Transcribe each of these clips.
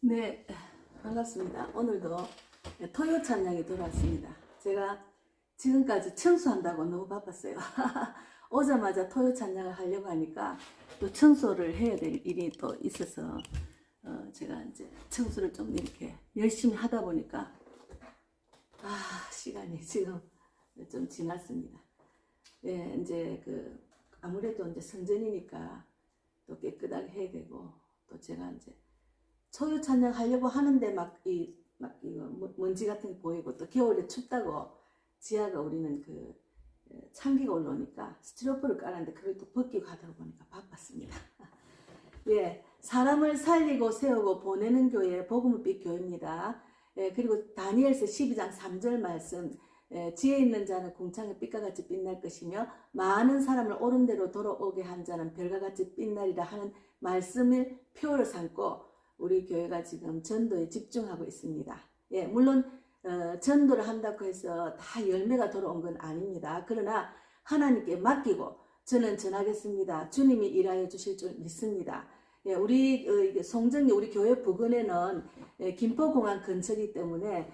네, 반갑습니다. 오늘도 토요 찬양이 돌아왔습니다. 제가 지금까지 청소한다고 너무 바빴어요. 오자마자 토요 찬양을 하려고 하니까 또 청소를 해야 될 일이 또 있어서 제가 이제 청소를 좀 이렇게 열심히 하다 보니까 시간이 지금 좀 지났습니다. 예, 이제 아무래도 이제 성전이니까 또 깨끗하게 해야 되고, 또 제가 이제 초유 찬양 하려고 하는데 먼지 같은 게 보이고, 또 겨울에 춥다고 지하가 우리는 참기가 올라오니까 스티로폼을 깔았는데 그걸 또 벗기고 하다 보니까 바빴습니다. 예, 사람을 살리고 세우고 보내는 교회 복음빛 교회입니다. 예, 그리고 다니엘서 12장 3절 말씀, 지혜 있는 자는 궁창의 빛과 같이 빛날 것이며 많은 사람을 옳은 대로 돌아오게 한 자는 별과 같이 빛나리라 하는 말씀을 표를 삼고 우리 교회가 지금 전도에 집중하고 있습니다. 예, 물론 전도를 한다고 해서 다 열매가 돌아온 건 아닙니다. 그러나 하나님께 맡기고 저는 전하겠습니다. 주님이 일하여 주실 줄 믿습니다. 예, 우리 송정리 우리 교회 부근에는 김포공항 근처이기 때문에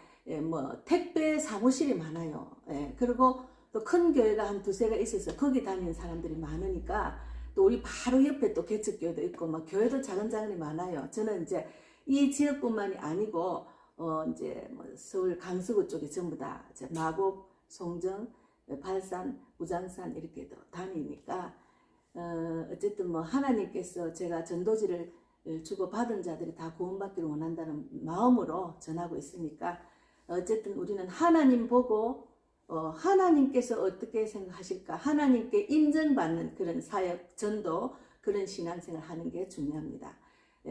택배 사무실이 많아요. 예, 그리고 또 큰 교회가 한 두세 개 있어서 거기 다니는 사람들이 많으니까, 또 우리 바로 옆에 또 개척교회도 있고 교회도 작은 작은이 많아요. 저는 이제 이 지역뿐만이 아니고 이제 서울 강서구 쪽에 전부 다 마곡, 송정, 발산, 우장산 이렇게도 다니니까 어쨌든 하나님께서 제가 전도지를 주고 받은 자들이 다 구원받기를 원한다는 마음으로 전하고 있으니까, 어쨌든 우리는 하나님 보고 하나님께서 어떻게 생각하실까, 하나님께 인정받는 그런 사역, 전도, 그런 신앙생활 하는 게 중요합니다.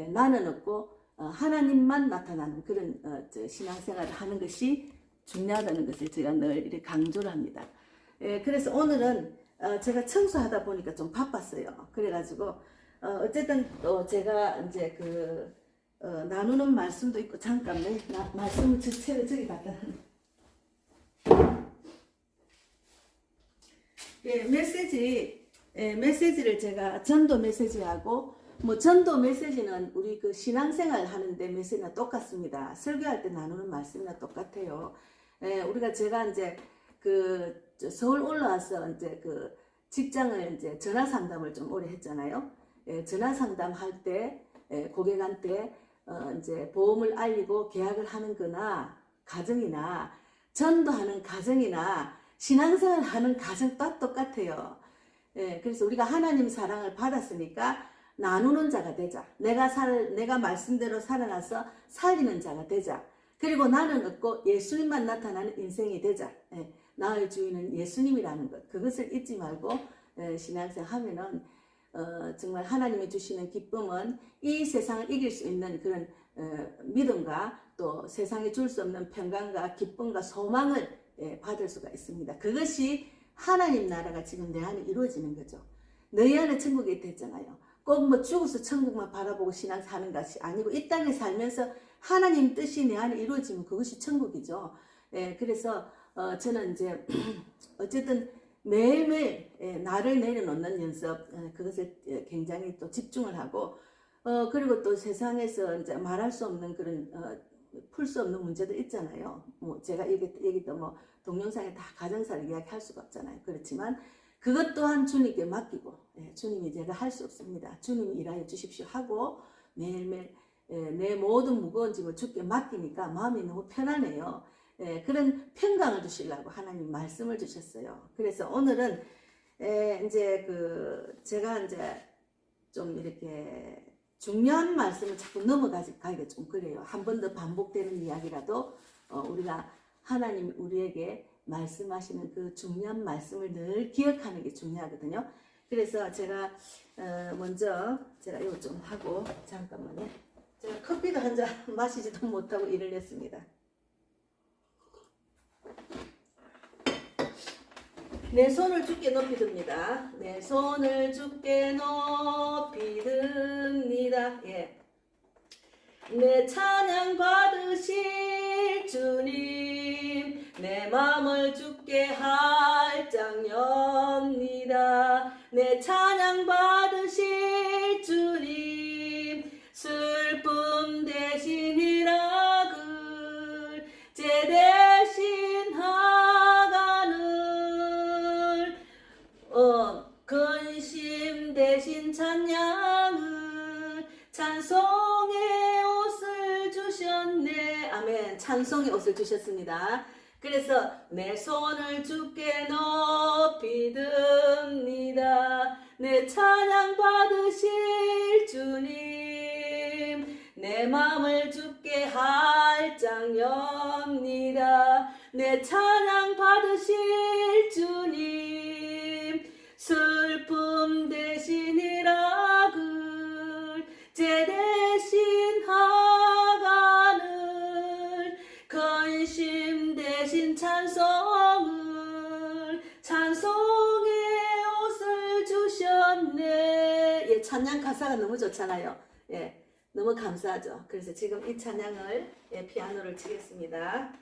나는 없고 하나님만 나타나는 그런 신앙생활을 하는 것이 중요하다는 것을 제가 늘 이렇게 강조를 합니다. 그래서 오늘은 제가 청소하다 보니까 좀 바빴어요. 그래가지고 어쨌든 또 제가 이제 나누는 말씀도 있고, 잠깐만 말씀을 책을 저기 갖다 놨네. 메시지를 제가 전도 메시지하고, 전도 메시지는 우리 신앙생활 하는데 메시지나 똑같습니다. 설교할 때 나누는 말씀이나 똑같아요. 제가 이제 서울 올라와서 이제 직장을 이제 전화 상담을 좀 오래 했잖아요. 전화 상담할 때 고객한테 이제 보험을 알리고 계약을 하는 거나 가정이나 전도하는 가정이나 신앙생활 하는 가정 다 똑같아요. 그래서 우리가 하나님 사랑을 받았으니까 나누는 자가 되자. 내가 말씀대로 살아나서 살리는 자가 되자. 그리고 나는 없고 예수님만 나타나는 인생이 되자. 나의 주인은 예수님이라는 것, 그것을 잊지 말고 신앙생활 하면은 정말 하나님이 주시는 기쁨은 이 세상을 이길 수 있는 그런 믿음과, 또 세상에 줄 수 없는 평강과 기쁨과 소망을 받을 수가 있습니다. 그것이 하나님 나라가 지금 내 안에 이루어지는 거죠. 너희 안에 천국이 됐잖아요. 꼭 죽어서 천국만 바라보고 신앙 사는 것이 아니고, 이 땅에 살면서 하나님 뜻이 내 안에 이루어지면 그것이 천국이죠. 그래서 저는 이제 어쨌든 매일매일 나를 내려놓는 연습, 그것을 굉장히 또 집중을 하고, 그리고 또 세상에서 이제 말할 수 없는 그런 풀 수 없는 문제도 있잖아요. 제가 여기도 동영상에 다 가정사를 이야기할 수가 없잖아요. 그렇지만 그것 또한 주님께 맡기고, 주님이 제가 할 수 없습니다. 주님이 일하여 주십시오 하고 매일매일 내 모든 무거운 짐을 주께 맡기니까 마음이 너무 편안해요. 그런 평강을 주시려고 하나님 말씀을 주셨어요. 그래서 오늘은 이제 제가 이제 좀 이렇게 중요한 말씀을 자꾸 넘어가기가 좀 그래요. 한 번 더 반복되는 이야기라도 우리가 하나님 우리에게 말씀하시는 그 중요한 말씀을 늘 기억하는 게 중요하거든요. 그래서 제가 먼저 제가 이거 좀 하고, 잠깐만요. 제가 커피도 한 잔 마시지도 못하고 일을 했습니다. 내 손을 주께 높이 듭니다. 내 손을 주께 높이 듭니다. 내 찬양 받으실 주님, 내 마음을 주께 활짝 엽니다. 내 찬양 받으실 주님, 슬픔 대신 찬송의 옷을 주셨네. 아멘. 찬송의 옷을 주셨습니다. 그래서 내 손을 주께 높이 듭니다. 내 찬양 받으실 주님, 내 마음을 주께 활짝 엽니다. 내 찬양 받으실 주님, 슬픔 대신 희락을, 제 대신 하간을, 근심 대신 찬송을, 찬송의 옷을 주셨네. 예, 찬양 가사가 너무 좋잖아요. 예, 너무 감사하죠. 그래서 지금 이 찬양을, 예, 피아노를 치겠습니다.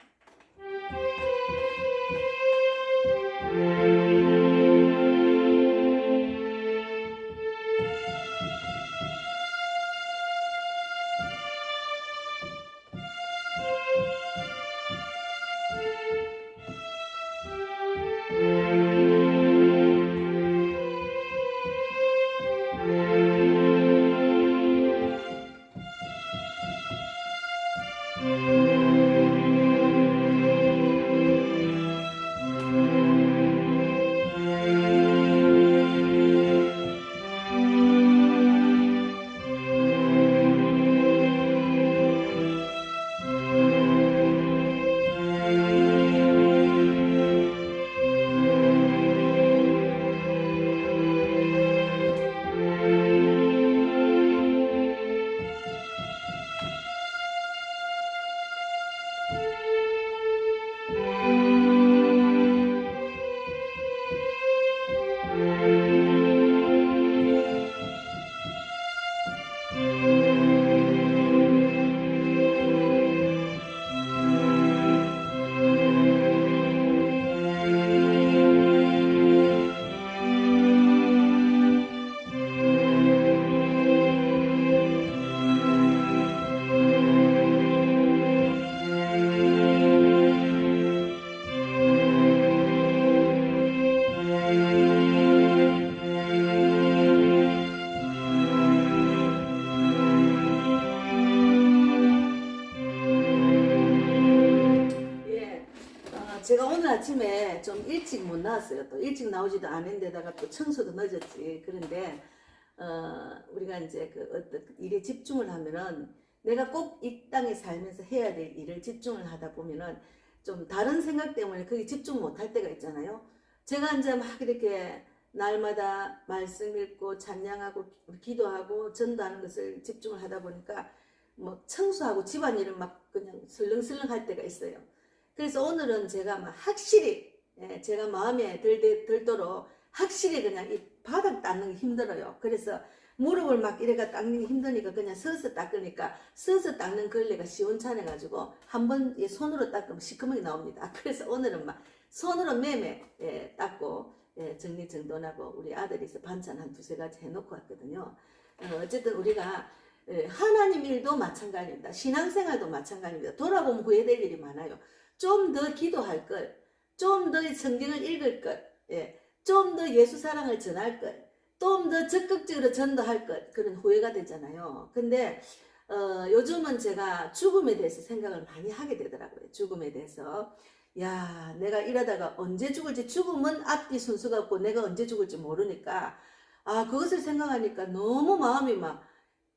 제가 오늘 아침에 좀 일찍 못 나왔어요. 또 일찍 나오지도 않은데다가 또 청소도 늦었지. 그런데 우리가 이제 그 어떤 일에 집중을 하면은 내가 꼭 이 땅에 살면서 해야 될 일을 집중을 하다 보면은 좀 다른 생각 때문에 거기 집중 못 할 때가 있잖아요. 제가 이제 막 이렇게 날마다 말씀 읽고 찬양하고 기도하고 전도하는 것을 집중을 하다 보니까 뭐 청소하고 집안일을 막 그냥 슬렁슬렁 할 때가 있어요. 그래서 오늘은 제가 막 확실히, 예, 제가 마음에 들도록 확실히 그냥 이 바닥 닦는 게 힘들어요. 그래서 무릎을 막 이래가 닦는 게 힘드니까 그냥 서서 닦으니까 서서 닦는 걸레가 시원찮아가지고 한번 손으로 닦으면 시커멓게 나옵니다. 그래서 오늘은 막 손으로 매매, 예, 닦고, 예, 정리정돈하고 우리 아들이 반찬 한 두세 가지 해놓고 왔거든요. 어쨌든 우리가, 예, 하나님 일도 마찬가지입니다. 신앙생활도 마찬가지입니다. 돌아보면 후회될 일이 많아요. 좀 더 기도할 걸, 좀 더 성경을 읽을 걸, 예, 좀 더 예수 사랑을 전할 걸, 좀 더 적극적으로 전도할 것, 그런 후회가 되잖아요. 근데 요즘은 제가 죽음에 대해서 생각을 많이 하게 되더라고요. 죽음에 대해서. 야, 내가 이러다가 언제 죽을지, 죽음은 앞뒤 순서가 없고 내가 언제 죽을지 모르니까, 아, 그것을 생각하니까 너무 마음이 막,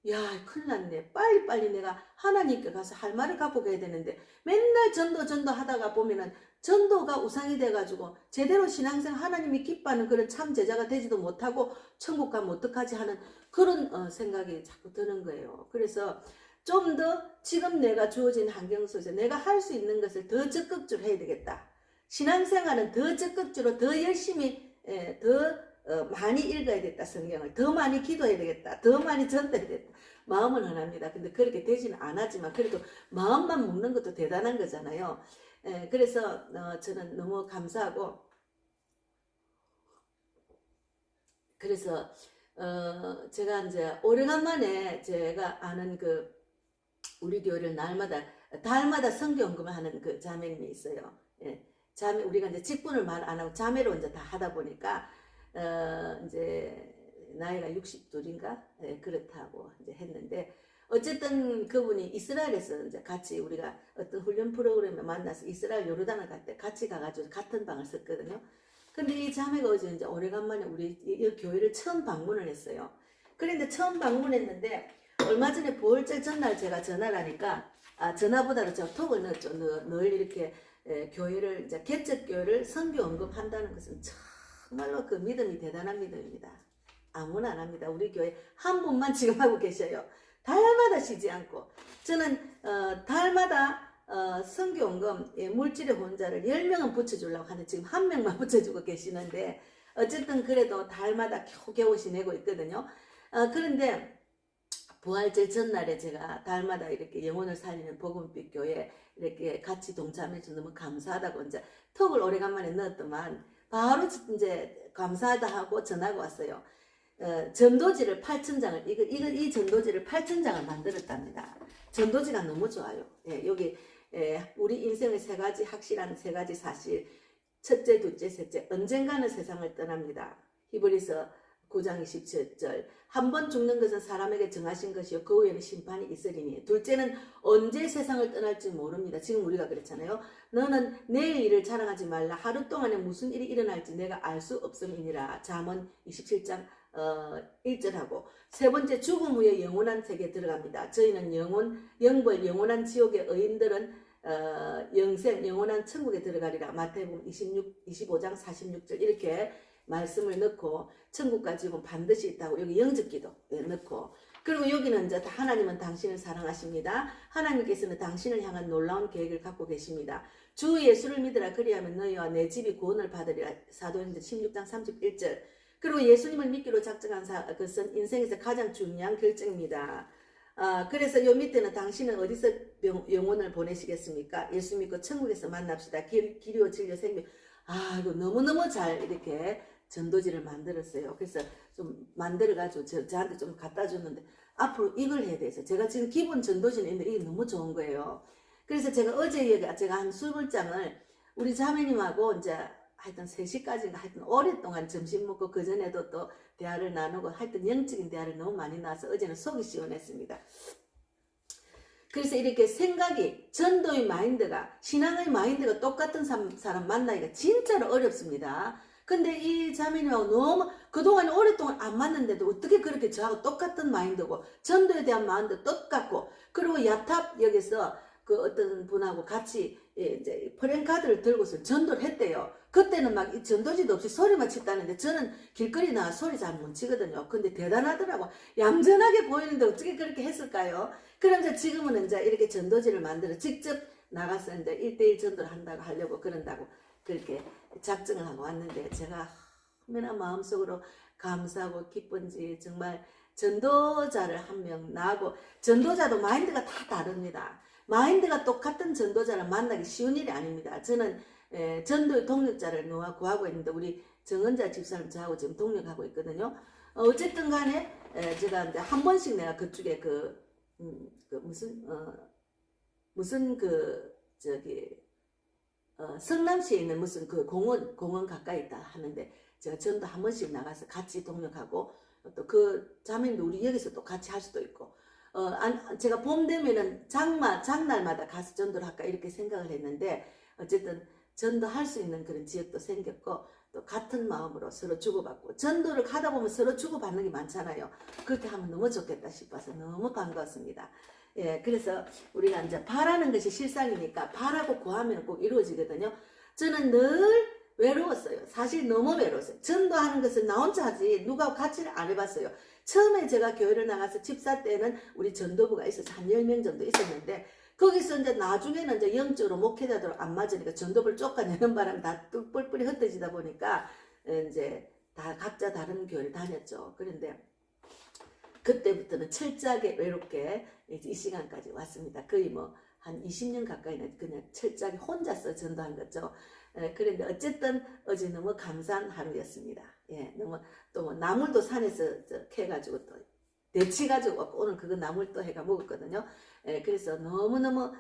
야, 큰일 났네. 빨리빨리 내가 하나님께 가서 할 말을 갖고 가야 되는데 맨날 전도 하다가 보면은 전도가 우상이 돼가지고 제대로 신앙생 하나님이 기뻐하는 그런 참 제자가 되지도 못하고 천국 가면 어떡하지 하는 그런 생각이 자꾸 드는 거예요. 그래서 좀 더 지금 내가 주어진 환경 속에서 내가 할 수 있는 것을 더 적극적으로 해야 되겠다. 신앙생활은 더 적극적으로 더 열심히, 더 많이 읽어야 겠다. 성경을 더 많이 기도해야 되겠다. 더 많이 전도해야 되겠다. 마음은 하나입니다. 근데 그렇게 되지는 않았지만 그래도 마음만 먹는 것도 대단한 거잖아요. 그래서 저는 너무 감사하고, 그래서 제가 이제 오래간만에 제가 아는 그 우리 교회를 달마다 성경금을 하는 그 자매님이 있어요. 예, 자매, 우리가 이제 직분을 말 안 하고 자매로 이제 다 하다 보니까 이제 나이가 62인가 그렇다고 이제 했는데 어쨌든 그분이 이스라엘에서 이제 같이 우리가 어떤 훈련 프로그램에 만나서 이스라엘 요르단을 갈 때 같이 가가지고 같은 방을 썼거든요. 근데 이 자매가 어제 이제 오래간만에 우리 이 교회를 처음 방문을 했어요. 그런데 처음 방문했는데 얼마 전에 보혈절 전날 제가 전화를 하니까 전화보다는 제가 톡을 넣었죠. 늘 이렇게 교회를 이제 개척 교회를 선교 언급한다는 것은 정말로 그 믿음이 대단한 믿음입니다. 아무나 안 합니다. 우리 교회 한 분만 지금 하고 계셔요. 달마다 쉬지 않고 저는 달마다 선교원금 물질의 혼자를 10명은 붙여주려고 하는데 지금 1명만 붙여주고 계시는데 어쨌든 그래도 달마다 겨우겨우 지내고 있거든요. 그런데 부활절 전날에 제가 달마다 이렇게 영혼을 살리는 복음빛 교회 이렇게 같이 동참해서 너무 감사하다고 이제 톡을 오래간만에 넣었더만 바로 이제 감사하다 하고 전화가 왔어요. 전도지를 8,000장을 이 전도지를 8,000장을 만들었답니다. 전도지가 너무 좋아요. 예, 여기 우리 인생의 세 가지 확실한 세 가지 사실. 첫째, 둘째, 셋째. 언젠가는 세상을 떠납니다. 히브리서 9장 27절. 한 번 죽는 것은 사람에게 정하신 것이요 그 후에는 심판이 있으리니. 둘째는 언제 세상을 떠날지 모릅니다. 지금 우리가 그랬잖아요. 너는 내일 일을 자랑하지 말라. 하루 동안에 무슨 일이 일어날지 내가 알 수 없음이니라. 잠언 27장 1절하고 세 번째 죽음 후에 영원한 세계에 들어갑니다. 저희는 영벌 영원한 지옥의 의인들은 영생 영원한 천국에 들어가리라. 마태복음 25장 46절 이렇게 말씀을 넣고 천국 가지고 반드시 있다고 여기 영접기도 넣고 그리고 여기는 이제 하나님은 당신을 사랑하십니다. 하나님께서는 당신을 향한 놀라운 계획을 갖고 계십니다. 주 예수를 믿으라 그리하면 너희와 내 집이 구원을 받으리라. 사도행전 16장 31절 그리고 예수님을 믿기로 작정한 것은 인생에서 가장 중요한 결정입니다. 그래서 요 밑에는 당신은 어디서 영혼을 보내시겠습니까? 예수 믿고 천국에서 만납시다. 길이요 진리요 생명. 이거 너무너무 잘 이렇게 전도지를 만들었어요. 그래서 좀 만들어가지고 저한테 좀 갖다 줬는데 앞으로 이걸 해야 돼서 제가 지금 기본 전도지는 있는데 이게 너무 좋은 거예요. 그래서 제가 어제 제가 한 20장을 우리 자매님하고 이제 하여튼 3시까지인가 하여튼 오랫동안 점심 먹고 그전에도 또 대화를 나누고 하여튼 영적인 대화를 너무 많이 나와서 어제는 속이 시원했습니다. 그래서 이렇게 생각이 전도의 마인드가 신앙의 마인드가 똑같은 사람 만나기가 진짜로 어렵습니다. 근데 이 자매님하고 너무 그동안 오랫동안 안 만났는데도 어떻게 그렇게 저하고 똑같은 마인드고 전도에 대한 마인드 똑같고 그리고 야탑 여기서 그 어떤 분하고 같이 이제 프랭카드를 들고서 전도를 했대요. 그때는 막 전도지도 없이 소리만 쳤다는데 저는 길거리 나와 소리 잘 못 치거든요. 근데 대단하더라고. 얌전하게 보이는데 어떻게 그렇게 했을까요? 그럼 이제 지금은 이제 이렇게 전도지를 만들어 직접 나가서 이제 1대1 전도를 한다고 하려고 그런다고 그렇게 작정을 하고 왔는데 제가 얼마나 마음속으로 감사하고 기쁜지 정말 전도자를 한 명 나고 전도자도 마인드가 다 다릅니다. 마인드가 똑같은 전도자를 만나기 쉬운 일이 아닙니다. 저는 전도의 동력자를 구하고 있는데 우리 정은자 집사님 저하고 지금 동력하고 있거든요. 어쨌든 간에 제가 이제 한 번씩 내가 그쪽에 무슨 성남시에 있는 무슨 그 공원 가까이 있다 하는데 제가 전도 한 번씩 나가서 같이 동력하고 또 그 자매님도 우리 여기서 또 같이 할 수도 있고 제가 봄 되면은 장날마다 가서 전도를 할까 이렇게 생각을 했는데 어쨌든 전도할 수 있는 그런 지역도 생겼고 또 같은 마음으로 서로 주고받고 전도를 하다 보면 서로 주고받는 게 많잖아요. 그렇게 하면 너무 좋겠다 싶어서 너무 반갑습니다. 예, 그래서 우리가 이제 바라는 것이 실상이니까 바라고 구하면 꼭 이루어지거든요. 저는 늘 외로웠어요. 사실 너무 외로웠어요. 전도하는 것은 나 혼자 하지 누가 같이 안 해봤어요. 처음에 제가 교회를 나가서 집사 때는 우리 전도부가 있어서 한 10명 정도 있었는데 거기서 이제 나중에는 이제 영적으로 목회자들 안 맞으니까 전도부를 쫓아내는 바람에 다 뿔뿔이 흩어지다 보니까 이제 다 각자 다른 교회를 다녔죠. 그런데 그때부터는 철저하게 외롭게 이제 이 시간까지 왔습니다. 거의 뭐 한 20년 가까이는 그냥 철저하게 혼자서 전도한 거죠. 그런데 어쨌든 어제 너무 감사한 하루였습니다. 예, 너무 또 뭐 나물도 산에서 캐가지고 또 데치가지고 오늘 그거 나물 또 해가 먹었거든요. 그래서 너무너무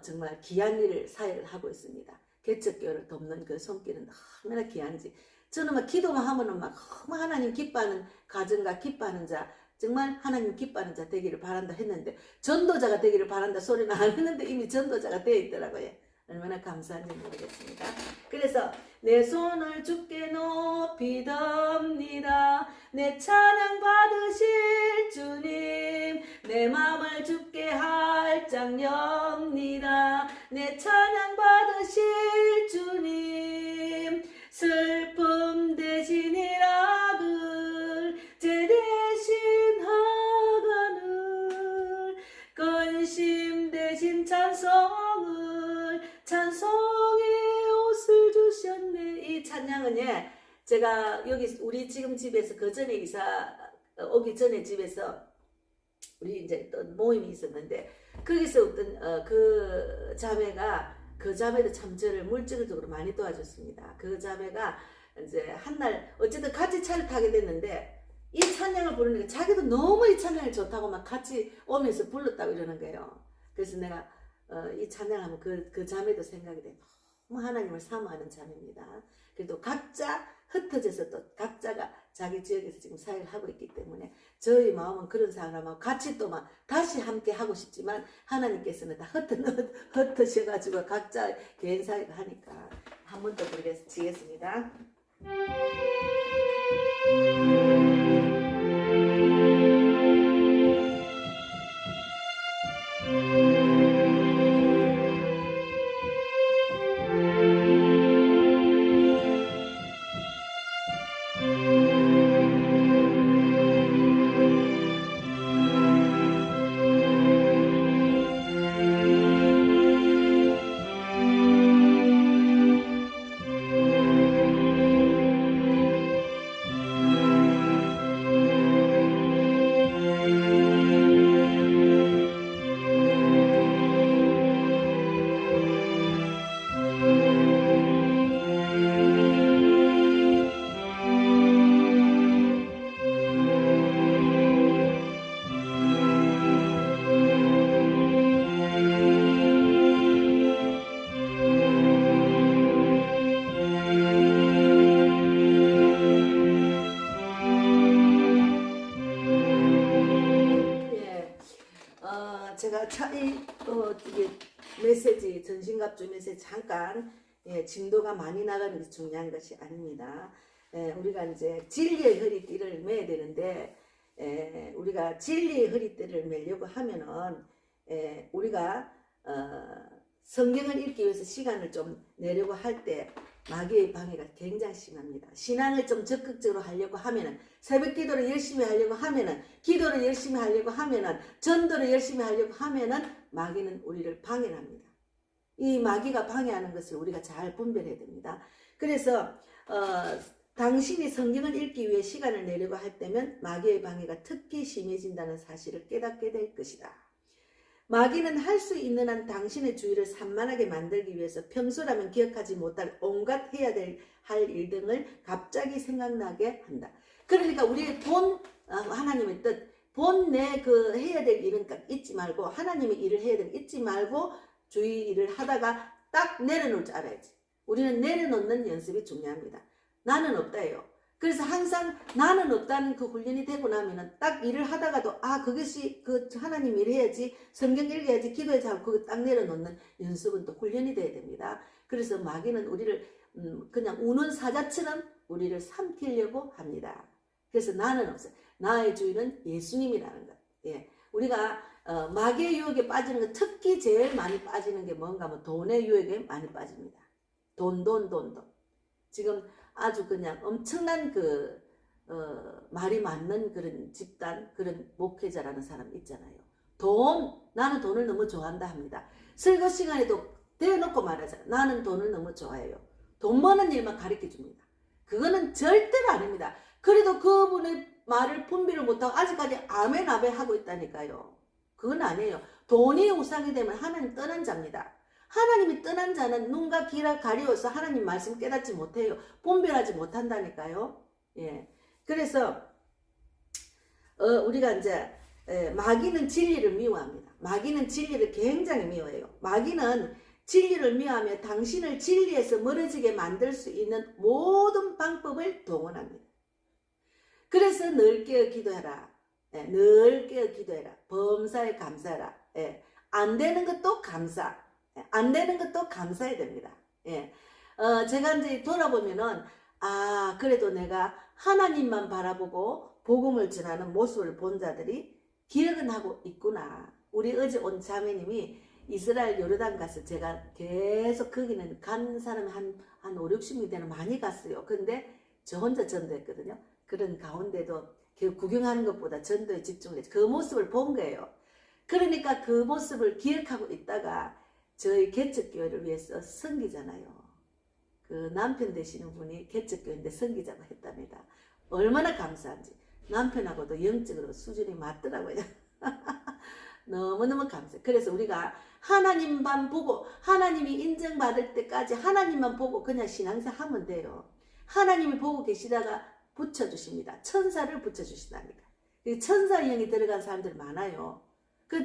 정말 귀한 일을 사역을 하고 있습니다. 개척교회를 돕는 그 손길은 얼마나 귀한지 저는 막 기도만 하면은 막 하나님 기뻐하는 가정과 기뻐하는 자, 정말 하나님 기뻐하는 자 되기를 바란다 했는데, 전도자가 되기를 바란다 소리는 안 했는데 이미 전도자가 되어 있더라고요. 얼마나 감사한지 모르겠습니다. 그래서 내 손을 주께 높이 듭니다. 내 찬양 받으실 주님, 내 맘을 주께 활짝 엽니다. 내 찬양 받으실 주님, 슬픔 대신 일악을 제 대신 하가를, 근심 대신 찬송의 옷을 주셨네. 이 찬양은 제가 여기 우리 지금 집에서 그 전에 이사 오기 전에 집에서 우리 이제 어떤 모임이 있었는데, 거기서 어떤 그 자매가, 그 자매도 참 저를 물질적으로 많이 도와줬습니다. 그 자매가 이제 한날 어쨌든 같이 차를 타게 됐는데, 이 찬양을 부르니까 자기도 너무 이 찬양이 좋다고 막 같이 오면서 불렀다고 이러는 거예요. 그래서 내가 이 찬양하면 그 자매도 생각이 돼. 너무 하나님을 사모하는 자매입니다. 그래도 각자 흩어져서 또 각자가 자기 지역에서 지금 사역을 하고 있기 때문에 저희 마음은 그런 사람하고 같이 또 막 다시 함께 하고 싶지만, 하나님께서는 다 흩어져가지고 각자 개인 사역을 하니까 한 번 더 부르겠습니다. 제가 이게 메시지, 전신갑주 메시지 잠깐, 진도가 많이 나가는 게 중요한 것이 아닙니다. 우리가 이제 진리의 허리띠를 매야 되는데, 우리가 진리의 허리띠를 매려고 하면은, 우리가 성경을 읽기 위해서 시간을 좀 내려고 할 때 마귀의 방해가 굉장히 심합니다. 신앙을 좀 적극적으로 하려고 하면은, 새벽 기도를 열심히 하려고 하면은, 기도를 열심히 하려고 하면은, 전도를 열심히 하려고 하면은 마귀는 우리를 방해합니다. 이 마귀가 방해하는 것을 우리가 잘 분별해야 됩니다. 그래서 당신이 성경을 읽기 위해 시간을 내려고 할 때면 마귀의 방해가 특히 심해진다는 사실을 깨닫게 될 것이다. 마귀는 할 수 있는 한 당신의 주의를 산만하게 만들기 위해서 평소라면 기억하지 못할 온갖 해야 할 일 등을 갑자기 생각나게 한다. 그러니까 우리의 하나님의 뜻, 본내 그 해야 될 일은 잊지 말고, 하나님의 일을 해야 될 잊지 말고 주의 일을 하다가 딱 내려놓을 줄 알아야지. 우리는 내려놓는 연습이 중요합니다. 나는 없다예요. 그래서 항상 나는 없다는 그 훈련이 되고 나면은 딱 일을 하다가도 그것이 그 하나님 일 해야지, 성경 읽어야지, 기도해야지 하고 그거 딱 내려놓는 연습은 또 훈련이 돼야 됩니다. 그래서 마귀는 우리를 그냥 우는 사자처럼 우리를 삼키려고 합니다. 그래서 나는 없어요. 나의 주인은 예수님이라는 것. 우리가 마귀의 유혹에 빠지는 것, 특히 제일 많이 빠지는 게 뭔가 하면 돈의 유혹에 많이 빠집니다. 돈. 지금 아주 그냥 엄청난 말이 맞는 그런 집단, 그런 목회자라는 사람 있잖아요. 나는 돈을 너무 좋아한다 합니다. 설교 시간에도 대놓고 말하잖아요. 나는 돈을 너무 좋아해요. 돈 버는 일만 가르쳐 줍니다. 그거는 절대로 아닙니다. 그래도 그분의 말을 분별을 못하고 아직까지 아멘 하고 있다니까요. 그건 아니에요. 돈이 우상이 되면 하나님 떠난 자입니다. 하나님이 떠난 자는 눈과 귀를 가리워서 하나님 말씀 깨닫지 못해요. 분별하지 못한다니까요. 그래서 우리가 이제 마귀는 진리를 미워합니다. 마귀는 진리를 굉장히 미워해요. 마귀는 진리를 미워하며 당신을 진리에서 멀어지게 만들 수 있는 모든 방법을 동원합니다. 그래서 늘 깨어 기도해라. 예, 늘 깨어 기도해라. 범사에 감사해라. 예, 안 되는 것도 감사. 예, 안 되는 것도 감사해야 됩니다. 예, 제가 이제 돌아보면은 그래도 내가 하나님만 바라보고 복음을 전하는 모습을 본 자들이 기억은 하고 있구나. 우리 어제 온 자매님이 이스라엘 요르단 가서 제가 계속 거기는 간 사람이 한 5, 60명 되는 많이 갔어요. 근데 저 혼자 전도했거든요. 그런 가운데도 구경하는 것보다 전도에 집중을 했죠. 그 모습을 본 거예요. 그러니까 그 모습을 기억하고 있다가 저희 개척교회를 위해서 섬기잖아요. 그 남편 되시는 분이 개척교회인데 섬기자고 했답니다. 얼마나 감사한지. 남편하고도 영적으로 수준이 맞더라고요. 너무너무 감사해요. 그래서 우리가 하나님만 보고 하나님이 인정받을 때까지 하나님만 보고 그냥 신앙생활 하면 돼요. 하나님이 보고 계시다가 붙여주십니다. 천사를 붙여주신답니다. 천사 영이 들어간 사람들 많아요.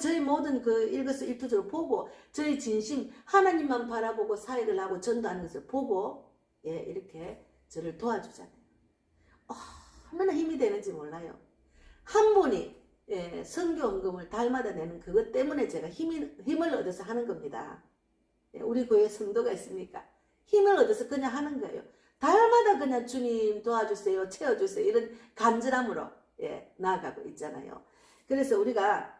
저희 모든 일거수일투족을 보고 저희 진심 하나님만 바라보고 사역을 하고 전도하는 것을 보고 이렇게 저를 도와주잖아요. 얼마나 힘이 되는지 몰라요. 한 분이 선교 헌금을 달마다 내는 그것 때문에 제가 힘을 얻어서 하는 겁니다. 우리 교회 성도가 있습니까? 힘을 얻어서 그냥 하는 거예요. 달마다 그냥 주님 도와주세요, 채워주세요 이런 간절함으로 나아가고 있잖아요. 그래서 우리가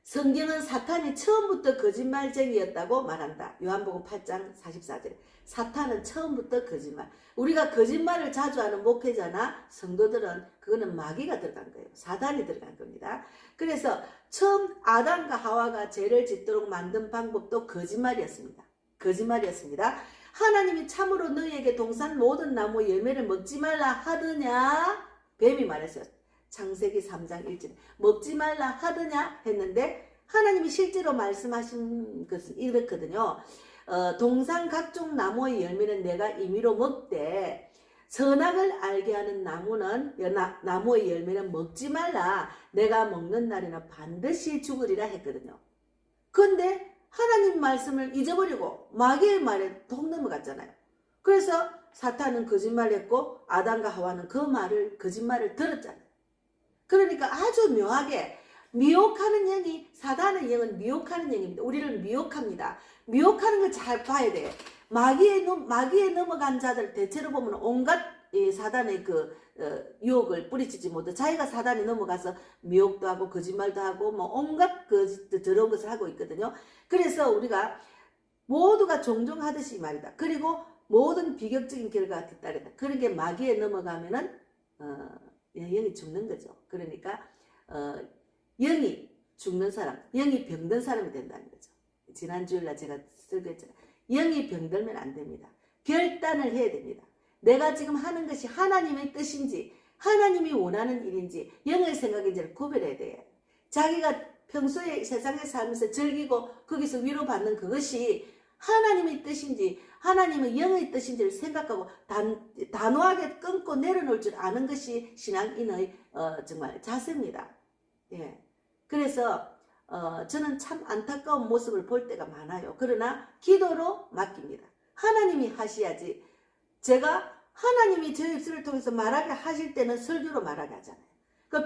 성경은 사탄이 처음부터 거짓말쟁이였다고 말한다. 요한복음 8장 44절. 사탄은 처음부터 거짓말. 우리가 거짓말을 자주 하는 목회자나 성도들은 그거는 마귀가 들어간 거예요. 사단이 들어간 겁니다. 그래서 처음 아담과 하와가 죄를 짓도록 만든 방법도 거짓말이었습니다. 거짓말이었습니다. 하나님이 참으로 너희에게 동산 모든 나무 열매를 먹지 말라 하더냐? 뱀이 말했어요. 창세기 3장 1절 먹지 말라 하더냐 했는데 하나님이 실제로 말씀하신 것은 이렇거든요. 동산 각종 나무의 열매는 내가 임의로 먹되 선악을 알게 하는 나무의 열매는 먹지 말라. 내가 먹는 날에는 반드시 죽으리라 했거든요. 그런데 하나님 말씀을 잊어버리고 마귀의 말에 톡 넘어갔잖아요. 그래서 사탄은 거짓말했고 아담과 하와는 그 거짓말을 들었잖아요. 그러니까 아주 묘하게 미혹하는 영이 사단의 영은 미혹하는 영입니다. 우리를 미혹합니다. 미혹하는 걸 잘 봐야 돼요. 마귀에 넘어간 자들 대체로 보면 온갖 사단의 유혹을 뿌리치지 못해 자기가 사단에 넘어가서 미혹도 하고 거짓말도 하고 온갖 더러운 것을 하고 있거든요. 그래서 우리가 모두가 종종 하듯이 말이다. 그리고 모든 비격적인 결과가 뒤따르다. 그런 게 마귀에 넘어가면은 영이 죽는 거죠. 그러니까 영이 죽는 사람, 영이 병든 사람이 된다는 거죠. 지난 주일날 제가 설교했잖아요. 영이 병들면 안 됩니다. 결단을 해야 됩니다. 내가 지금 하는 것이 하나님의 뜻인지 하나님이 원하는 일인지 영의 생각인지를 구별해야 돼요. 자기가 평소에 세상에 살면서 즐기고 거기서 위로받는 그것이 하나님의 뜻인지 하나님의 영의 뜻인지를 생각하고 단호하게 끊고 내려놓을 줄 아는 것이 신앙인의 정말 자세입니다. 예. 그래서 저는 참 안타까운 모습을 볼 때가 많아요. 그러나 기도로 맡깁니다. 하나님이 하셔야지. 제가 하나님이 저 입술을 통해서 말하게 하실 때는 설교로 말하게 하잖아요.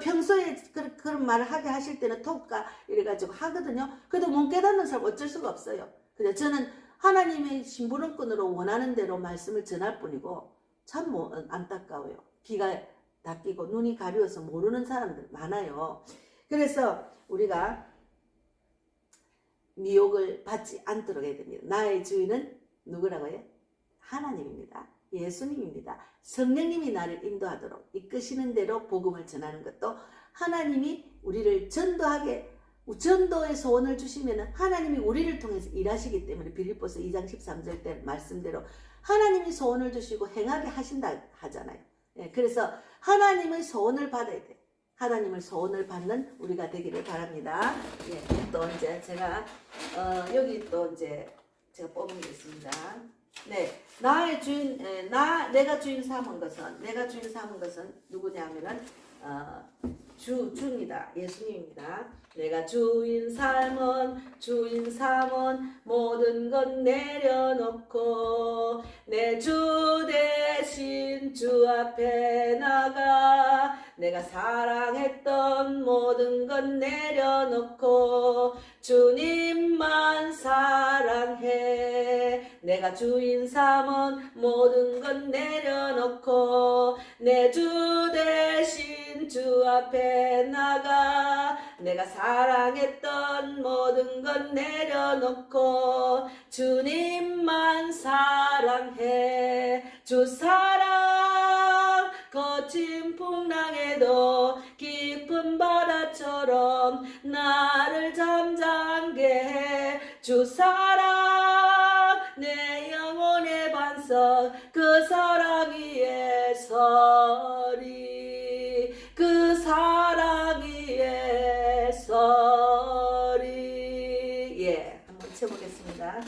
평소에 그런 말을 하게 하실 때는 톡가 이래가지고 하거든요. 그래도 못 깨닫는 사람 어쩔 수가 없어요. 그래서 저는 하나님의 심부름꾼으로 원하는 대로 말씀을 전할 뿐이고 참 안타까워요. 귀가 닫히고 눈이 가려워서 모르는 사람들 많아요. 그래서 우리가 미혹을 받지 않도록 해야 됩니다. 나의 주인은 누구라고요? 하나님입니다. 예수님입니다. 성령님이 나를 인도하도록 이끄시는 대로 복음을 전하는 것도 하나님이 우리를 전도의 소원을 주시면 하나님이 우리를 통해서 일하시기 때문에 빌립보서 2장 13절 때 말씀대로 하나님이 소원을 주시고 행하게 하신다 하잖아요. 예, 그래서 하나님의 소원을 받아야 돼. 하나님을 소원을 받는 우리가 되기를 바랍니다. 예, 또 이제 제가 여기 또 이제 제가 뽑은 게 있습니다. 네, 나의 주인, 내가 주인 삼은 것은 누구냐면은 주입니다. 예수님입니다. 내가 주인 삶은 모든 것 내려놓고 내 주 대신 주 앞에 나가 내가 사랑했던 모든 것 내려놓고 주님만 사랑해. 내가 주인 삼은 모든 것 내려놓고 내 주 대신 주 앞에 나가 내가 사랑했던 모든 것 내려놓고 주님만 사랑해. 주 사랑 거친 풍랑에도 깊은 바다처럼 나를 잠잠게 해. 주 사랑 내 영혼의 반석 그 사랑 위에 서리. 그 사랑 위에 서리. 예, 한번 쳐보겠습니다.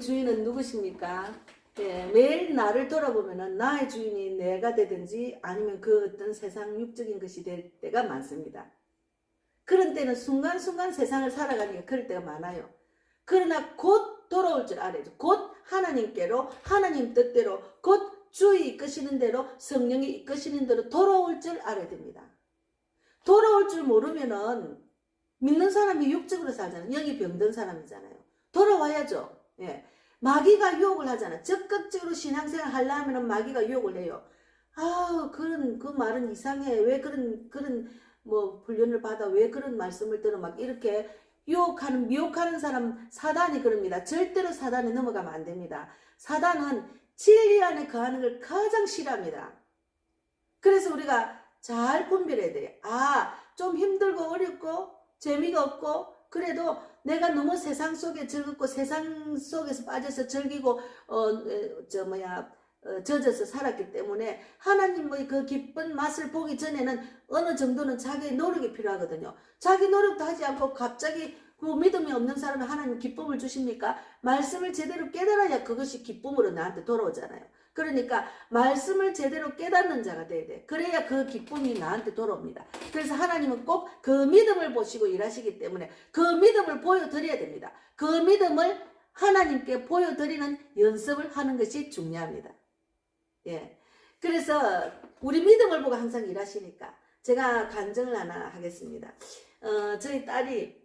주인은 누구십니까? 예, 매일 나를 돌아보면 나의 주인이 내가 되든지 아니면 그 어떤 세상 육적인 것이 될 때가 많습니다. 그런 때는 순간순간 세상을 살아가니까 그럴 때가 많아요. 그러나 곧 돌아올 줄 알아야죠. 곧 하나님께로, 하나님 뜻대로, 곧 주의 이끄시는 대로, 성령이 이끄시는 대로 돌아올 줄 알아야 됩니다. 돌아올 줄 모르면은 믿는 사람이 육적으로 살잖아요. 영이 병든 사람이잖아요. 돌아와야죠. 예. 마귀가 유혹을 하잖아. 적극적으로 신앙생활 하려면 마귀가 유혹을 해요. 그 말은 이상해. 왜 그런 훈련을 받아? 왜 그런 말씀을 들어? 막 이렇게 미혹하는 사람, 사단이 그럽니다. 절대로 사단에 넘어가면 안 됩니다. 사단은 진리 안에 거하는 걸 가장 싫어합니다. 그래서 우리가 잘 분별해야 돼요. 좀 힘들고 어렵고 재미가 없고 그래도 내가 너무 세상 속에 즐겁고 세상 속에서 빠져서 즐기고 젖어서 살았기 때문에 하나님의 그 기쁜 맛을 보기 전에는 어느 정도는 자기의 노력이 필요하거든요. 자기 노력도 하지 않고 갑자기 그 믿음이 없는 사람은 하나님 기쁨을 주십니까? 말씀을 제대로 깨달아야 그것이 기쁨으로 나한테 돌아오잖아요. 그러니까 말씀을 제대로 깨닫는 자가 돼야 돼. 그래야 그 기쁨이 나한테 돌아옵니다. 그래서 하나님은 꼭 그 믿음을 보시고 일하시기 때문에 그 믿음을 보여드려야 됩니다. 그 믿음을 하나님께 보여드리는 연습을 하는 것이 중요합니다. 예. 그래서 우리 믿음을 보고 항상 일하시니까 제가 간증을 하나 하겠습니다. 저희 딸이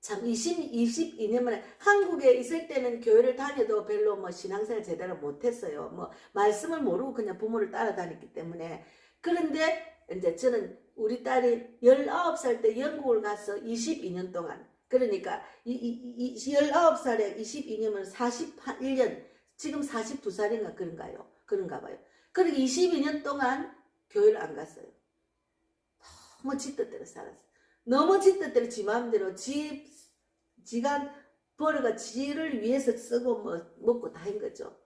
참 22년 만에 한국에 있을 때는 교회를 다녀도 별로 신앙생활 제대로 못했어요. 말씀을 모르고 그냥 부모를 따라다녔기 때문에. 그런데 이제 저는 우리 딸이 19살 때 영국을 가서 22년 동안, 그러니까 19살에 22년이면 41년, 지금 42살인가 그런가요? 그런가 봐요. 그리고 22년 동안 교회를 안 갔어요. 너무 지 뜻대로 살았어요. 너무 지 뜻대로 지 마음대로 지가 벌어가 지를 위해서 쓰고 먹고 다 한 거죠.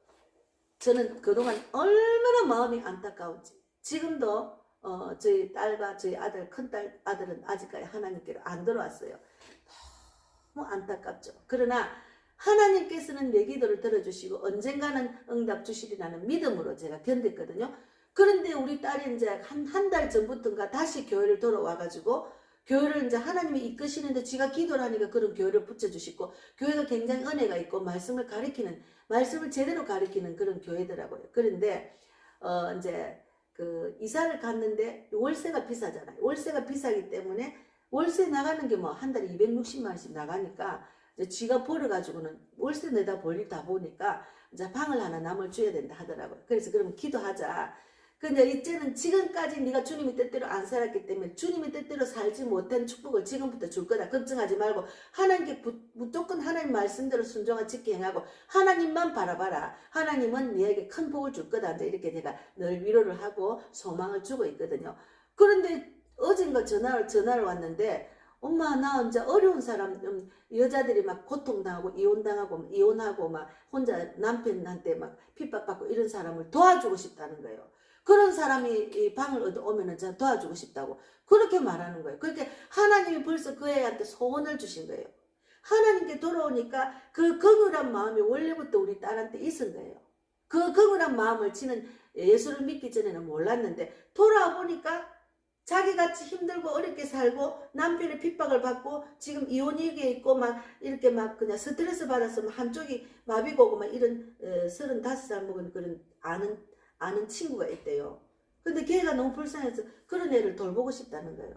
저는 그동안 얼마나 마음이 안타까운지. 지금도 저희 딸과 저희 아들, 큰딸 아들은 아직까지 하나님께로 안 들어왔어요. 너무 안타깝죠. 그러나 하나님께서는 내 기도를 들어주시고 언젠가는 응답 주시리라는 믿음으로 제가 견뎠거든요. 그런데 우리 딸이 이제 한 달 전부터인가 다시 교회를 돌아와가지고 교회를 이제 하나님이 이끄시는데 지가 기도를 하니까 그런 교회를 붙여주시고 교회가 굉장히 은혜가 있고 말씀을 제대로 가리키는 그런 교회더라고요. 그런데 이제 그 이사를 갔는데 월세가 비싸잖아요. 월세가 비싸기 때문에 월세 나가는 게 뭐 한 달에 260만 원씩 나가니까 이제 지가 벌어가지고는 월세 내다 벌리다 보니까 이제 방을 하나 남을 줘야 된다 하더라고요. 그래서 그러면 기도하자. 근데 이제는 지금까지 네가 주님의 뜻대로 안 살았기 때문에 주님의 뜻대로 살지 못한 축복을 지금부터 줄 거다. 걱정하지 말고 하나님께 무조건 하나님 말씀대로 순종하 지켜 행하고 하나님만 바라봐라. 하나님은 네에게 큰 복을 줄 거다. 이제 이렇게 제가 늘 위로를 하고 소망을 주고 있거든요. 그런데 어젠가 전화를 왔는데 엄마 나 이제 어려운 사람 여자들이 막 고통당하고 이혼하고 막 혼자 남편한테 막 핍박받고 이런 사람을 도와주고 싶다는 거예요. 그런 사람이 이 방을 얻어오면은 제가 도와주고 싶다고 그렇게 말하는 거예요. 그렇게 하나님이 벌써 그 애한테 소원을 주신 거예요. 하나님께 돌아오니까 그 긍휼한 마음이 원래부터 우리 딸한테 있은 거예요. 그 긍휼한 마음을 지는 예수를 믿기 전에는 몰랐는데 돌아와 보니까 자기같이 힘들고 어렵게 살고 남편의 핍박을 받고 지금 이혼 얘기에 있고 막 이렇게 막 그냥 스트레스 받아서 한쪽이 마비가 오고 막 이런 35살 먹은 그런 아는 친구가 있대요. 근데 걔가 너무 불쌍해서 그런 애를 돌보고 싶다는 거예요.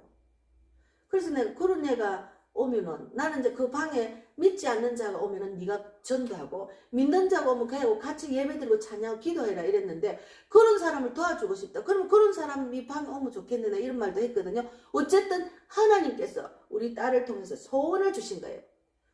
그래서 내가 그런 애가 오면은 나는 이제 그 방에 믿지 않는 자가 오면은 네가 전도하고 믿는 자가 오면 걔하고 같이 예배드리고 찬양하고 기도해라 이랬는데 그런 사람을 도와주고 싶다. 그러면 그런 사람이 방에 오면 좋겠네 이런 말도 했거든요. 어쨌든 하나님께서 우리 딸을 통해서 소원을 주신 거예요.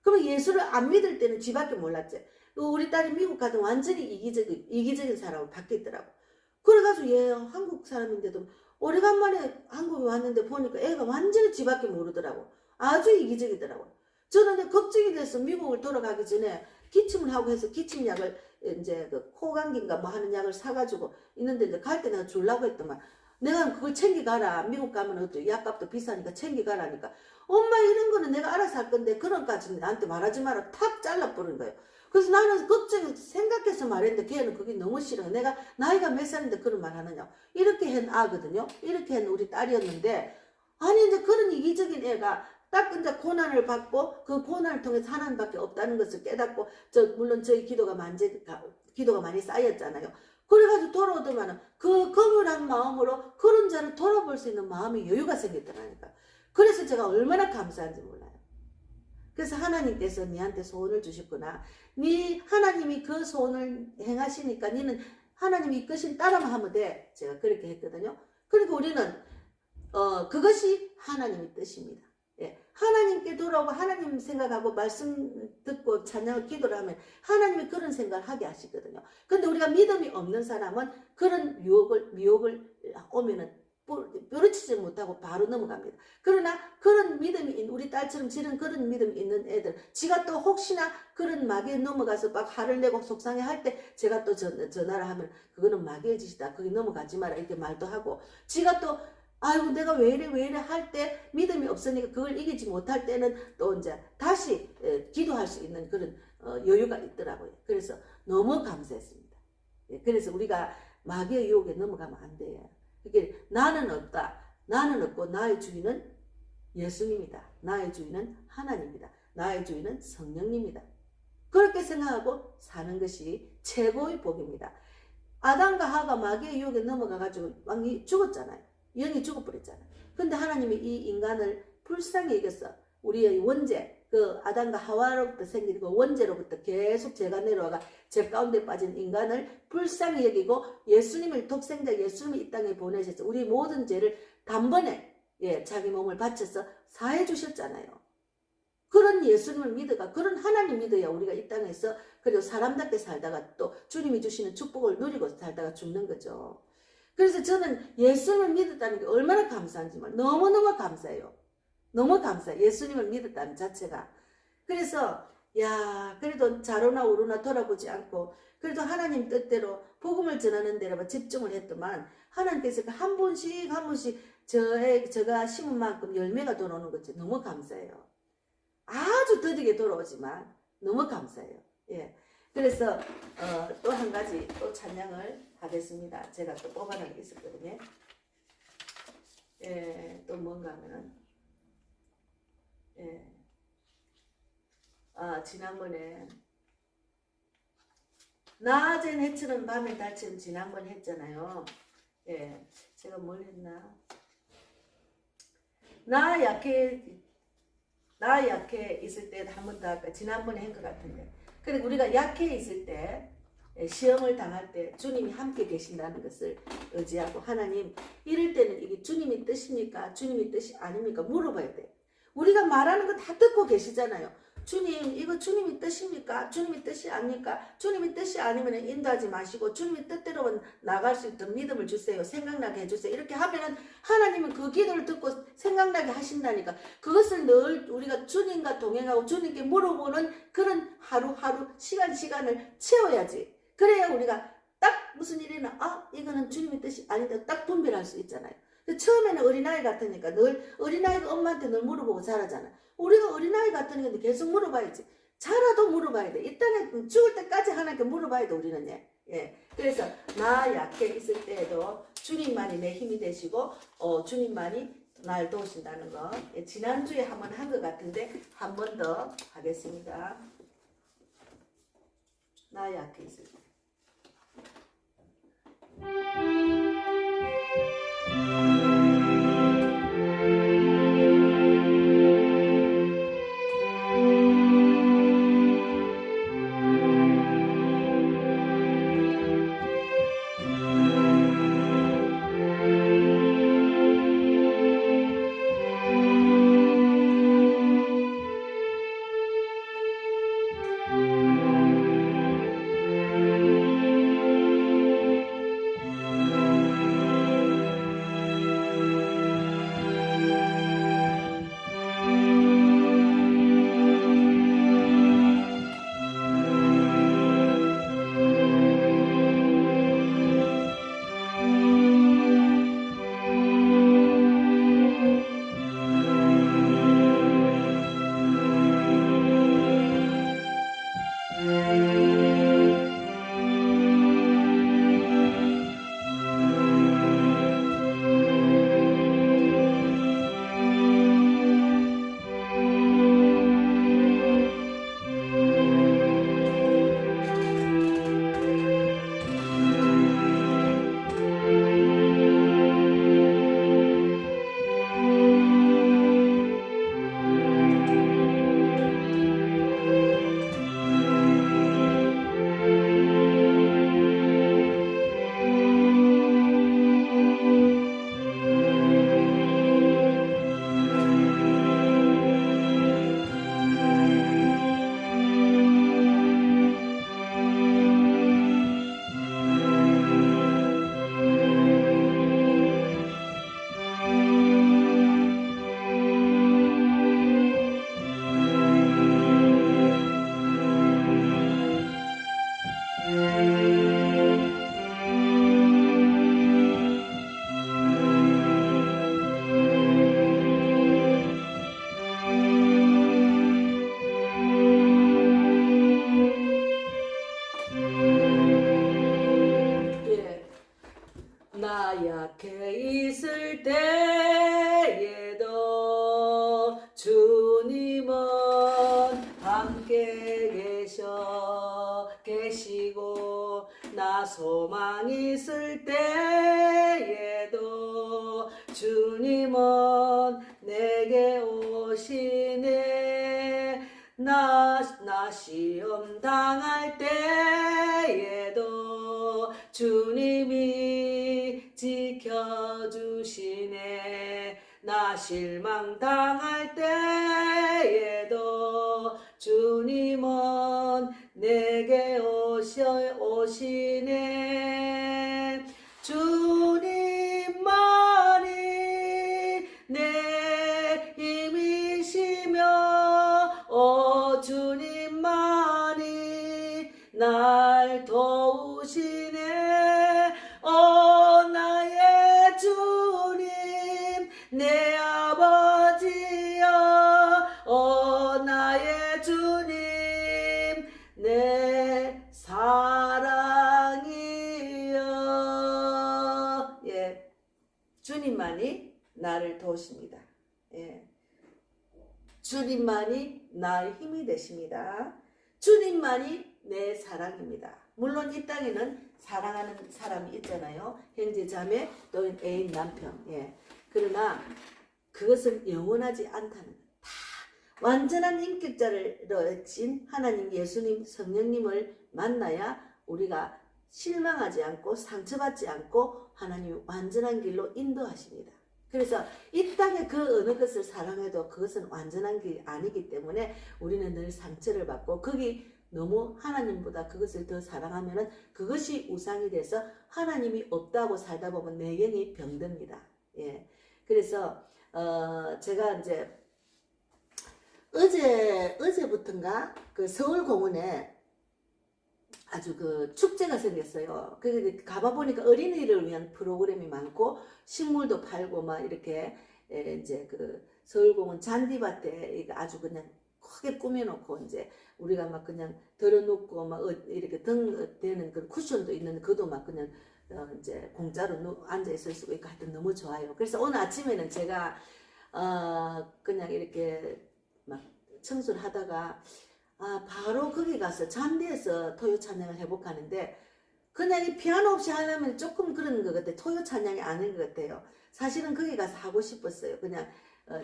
그러면 예수를 안 믿을 때는 쥐밖에 몰랐지. 우리 딸이 미국 가도 완전히 이기적인 사람으로 바뀌었더라고. 그래가지고 얘 한국 사람인데도 오래간만에 한국에 왔는데 보니까 애가 완전히 쥐밖에 모르더라고. 아주 이기적이더라고. 저는 이제 걱정이 돼서 미국을 돌아가기 전에 기침을 하고 해서 기침약을 이제 그 코감기인가 뭐 하는 약을 사가지고 있는데 이제 갈 때 내가 주려고 했더만 내가 그걸 챙겨가라. 미국 가면 어때? 약값도 비싸니까 챙겨가라니까. 엄마 이런 거는 내가 알아서 할 건데 그런 까지는 나한테 말하지 마라. 탁 잘라버린 거예요. 그래서 나는 걱정 생각해서 말했는데 걔는 그게 너무 싫어. 내가 나이가 몇 살인데 그런 말 하느냐. 이렇게 한 아거든요. 이렇게 한 우리 딸이었는데 아니 이제 그런 이기적인 애가 딱 이제 고난을 받고 그 고난을 통해서 하나님밖에 없다는 것을 깨닫고 물론 저희 기도가 많이 쌓였잖아요. 그래가지고 돌아오더만은 그 긍휼한 마음으로 그런 자를 돌아볼 수 있는 마음의 여유가 생겼더라니까. 그래서 제가 얼마나 감사한지 몰라요. 그래서 하나님께서 니한테 소원을 주셨구나. 하나님이 그 소원을 행하시니까 니는 하나님이 이끄신 따라만 하면 돼. 제가 그렇게 했거든요. 그리고 우리는 그것이 하나님의 뜻입니다. 예, 하나님께 돌아오고 하나님 생각하고 말씀 듣고 찬양을 기도를 하면 하나님이 그런 생각을 하게 하시거든요. 근데 우리가 믿음이 없는 사람은 그런 미혹을 오면은 부르치지 못하고 바로 넘어갑니다. 그러나 그런 믿음이 우리 딸처럼 지는 그런 믿음이 있는 애들 지가 또 혹시나 그런 마귀에 넘어가서 막 화를 내고 속상해 할 때 제가 또 전화를 하면 그거는 마귀의 짓이다. 거기 넘어가지 마라 이렇게 말도 하고 지가 또 아이고 내가 왜 이래 할 때 믿음이 없으니까 그걸 이기지 못할 때는 또 이제 다시 기도할 수 있는 그런 여유가 있더라고요. 그래서 너무 감사했습니다. 그래서 우리가 마귀의 유혹에 넘어가면 안 돼요. 그러니까 나는 없다. 나는 없고 나의 주인은 예수님이다. 나의 주인은 하나님이다. 나의 주인은 성령님이다. 그렇게 생각하고 사는 것이 최고의 복입니다. 아담과 하가 마귀의 유혹에 넘어가가지고 왕이 죽었잖아요. 영이 죽어버렸잖아요. 근데 하나님이 이 인간을 불쌍히 여겼어. 우리의 원죄, 그 아담과 하와로부터 생긴 그 원죄로부터 계속 죄가 내려와가 죄 가운데 빠진 인간을 불쌍히 여기고 예수님을 독생자 예수님을 이 땅에 보내셔서 우리 모든 죄를 단번에 자기 몸을 바쳐서 사해 주셨잖아요. 그런 예수님을 믿어가 그런 하나님 믿어야 우리가 이 땅에서 그리고 사람답게 살다가 또 주님이 주시는 축복을 누리고 살다가 죽는 거죠. 그래서 저는 예수님을 믿었다는 게 얼마나 감사한지 너무너무 감사해요. 너무 감사해요. 예수님을 믿었다는 자체가. 그래서 야 그래도 좌로나 우로나 돌아보지 않고 그래도 하나님 뜻대로 복음을 전하는 데로 집중을 했더만 하나님께서 한 번씩 한 번씩 제가 심은 만큼 열매가 돌아오는 거지. 너무 감사해요. 아주 더디게 돌아오지만 너무 감사해요. 예. 그래서 또 한 가지 또 찬양을 하겠습니다. 제가 또 뽑아놓은 게 있었거든요. 예, 또 뭔가 하면은 예. 지난번에 낮엔 해처럼 밤엔 달처럼 지난번에 했잖아요. 예, 제가 뭘 했나? 나 약해 있을 때 한 번 더 할까? 지난번에 한 것 같은데. 근데 우리가 약해 있을 때 시험을 당할 때 주님이 함께 계신다는 것을 의지하고 하나님 이럴 때는 이게 주님의 뜻입니까? 주님의 뜻이 아닙니까? 물어봐야 돼. 우리가 말하는 거 다 듣고 계시잖아요. 주님 이거 주님의 뜻입니까? 주님의 뜻이 아닙니까? 주님의 뜻이 아니면 인도하지 마시고 주님의 뜻대로 나갈 수 있도록 믿음을 주세요. 생각나게 해주세요. 이렇게 하면은 하나님은 그 기도를 듣고 생각나게 하신다니까. 그것을 늘 우리가 주님과 동행하고 주님께 물어보는 그런 하루하루 시간을 채워야지. 그래야 우리가 딱 무슨 일이나 이거는 주님의 뜻이 아닌데 딱 분별할 수 있잖아요. 처음에는 어린아이 같으니까 늘 어린아이가 엄마한테 늘 물어보고 자라잖아. 우리가 어린아이 같으니까 계속 물어봐야지. 자라도 물어봐야 돼. 이 땅에 죽을 때까지 하나님께 물어봐야 돼 우리는. 예. 그래서 나 약해 있을 때에도 주님만이 내 힘이 되시고 주님만이 날 도우신다는 거. 예, 지난주에 한 번 한 것 같은데 한 번 더 하겠습니다. 나 약해 있을 때. 나 약해 있을 때에도 주님은 함께 계시고 나 소망 있을 때에도 주님은 내게 오시네. 나 시험 당할 때에도 주님이 지켜주시네. 나 실망당할 때에도 주님은 내게 오시네. 주님만이 내 힘이시며 주님만이 날 도우시네. 나의 주님 내 아버지여, 나의 주님 내 사랑이여. 예, 주님만이 나를 도우십니다. 예, 주님만이 나의 힘이 되십니다. 주님만이 내 사랑입니다. 물론 이 땅에는 사랑하는 사람이 있잖아요. 형제 자매 또는 애인 남편. 예. 그러나 그것은 영원하지 않다는 다 완전한 인격자를 진 하나님, 예수님, 성령님을 만나야 우리가 실망하지 않고 상처받지 않고 하나님이 완전한 길로 인도하십니다. 그래서 이 땅에 그 어느 것을 사랑해도 그것은 완전한 길이 아니기 때문에 우리는 늘 상처를 받고, 거기 너무 하나님보다 그것을 더 사랑하면은 그것이 우상이 돼서 하나님이 없다고 살다 보면 내경이 병듭니다. 예. 그래서 제가 이제 어제부터인가 그 서울공원에 아주 그 축제가 생겼어요. 그 가봐 보니까 어린이를 위한 프로그램이 많고 식물도 팔고 막 이렇게 이제 그 서울공원 잔디밭에 아주 그냥 크게 꾸며놓고 이제 우리가 막 그냥 덜어놓고 막 이렇게 등 대는 그 쿠션도 있는 그도 막 그냥 이제 공짜로 앉아 있을 수가 있고 하여튼 너무 좋아요. 그래서 오늘 아침에는 제가 그냥 이렇게 막 청소를 하다가 바로 거기 가서 잔디에서 토요 찬양을 해볼까 하는데, 그냥 이 피아노 없이 하려면 조금 그런 것 같아요. 토요 찬양이 아닌 것 같아요. 사실은 거기 가서 하고 싶었어요. 그냥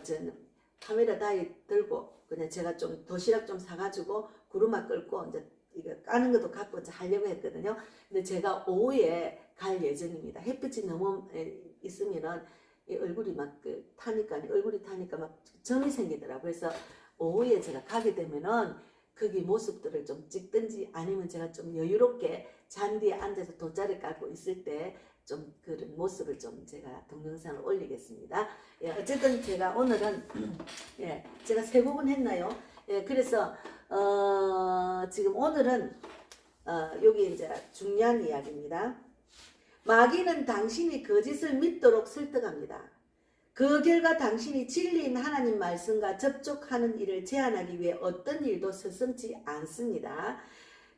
저는 카메라 다이 들고 그냥 제가 좀 도시락 좀 사가지고 구르마 끌고 이제 이거 까는 것도 갖고 이제 하려고 했거든요. 근데 제가 오후에 갈 예정입니다. 햇빛이 너무 있으면은 이 얼굴이 막 얼굴이 타니까 막 점이 생기더라고요. 그래서 오후에 제가 가게 되면은 거기 모습들을 좀 찍든지 아니면 제가 좀 여유롭게 잔디에 앉아서 돗자리 깔고 있을 때 좀 그런 모습을 좀 제가 동영상을 올리겠습니다. 예, 어쨌든 제가 오늘은 예, 제가 세 곡은 했나요? 예, 그래서 지금 오늘은 여기 이제 중요한 이야기입니다. 마귀는 당신이 거짓을 믿도록 설득합니다. 그 결과 당신이 진리인 하나님 말씀과 접촉하는 일을 제한하기 위해 어떤 일도 서슴지 않습니다.